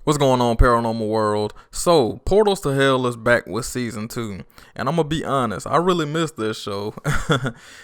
What's going on, paranormal world? So, Portals to Hell is back with season 2, and I'm gonna be honest, I really missed this show.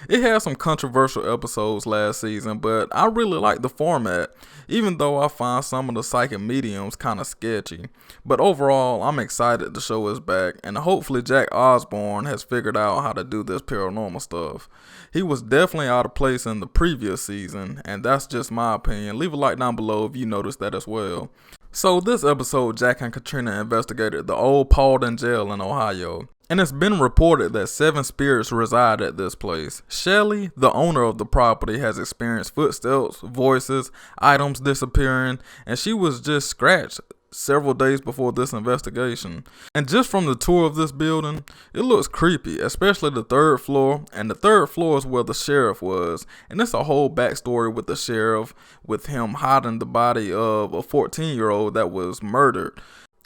It had some controversial episodes last season, but I really like the format, even though I find some of the psychic mediums kind of sketchy. But overall, I'm excited the show is back, and hopefully Jack Osborne has figured out how to do this paranormal stuff. He was definitely out of place in the previous season, and that's just my opinion. Leave a like down below if you noticed that as well. So this episode, Jack and Katrina investigated the old Paulding jail in Ohio, and it's been reported that 7 spirits reside at this place. Shelly, the owner of the property, has experienced footsteps, voices, items disappearing, and she was just scratched several days before this investigation. And just from the tour of this building, it looks creepy, especially the 3rd floor, and the 3rd floor is where the sheriff was, and it's a whole backstory with the sheriff, with him hiding the body of a 14-year-old that was murdered.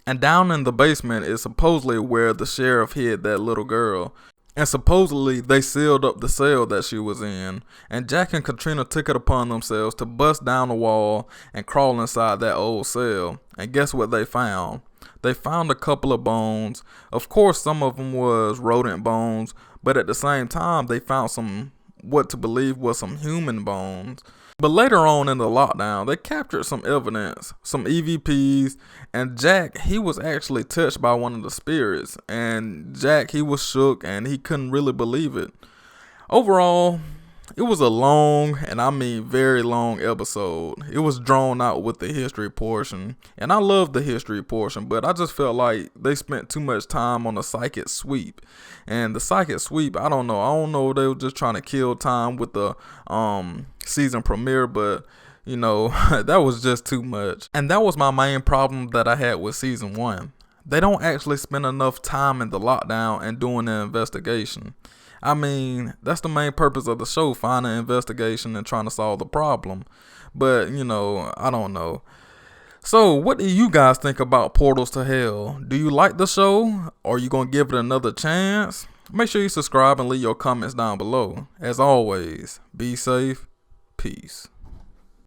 And down in the basement is supposedly where the sheriff hid that little girl. And supposedly they sealed up the cell that she was in, and Jack and Katrina took it upon themselves to bust down the wall and crawl inside that old cell. And guess what they found? They found a couple of bones. Of course, some of them was rodent bones, but at the same time they found some, what to believe was some human bones. But later on in the lockdown, they captured some evidence, some EVPs, and Jack, he was actually touched by one of the spirits, and Jack, he was shook and he couldn't really believe it. Overall, it was a long, and I mean very long episode. It was drawn out with the history portion, and I love the history portion, but I just felt like they spent too much time on the psychic sweep. And the psychic sweep, I don't know if they were just trying to kill time with the season premiere, but you know, that was just too much. And that was my main problem that I had with season 1. They don't actually spend enough time in the lockdown and doing an investigation. I mean, that's the main purpose of the show, finding an investigation and trying to solve the problem. But, you know, I don't know. So, what do you guys think about Portals to Hell? Do you like the show? Or are you going to give it another chance? Make sure you subscribe and leave your comments down below. As always, be safe. Peace.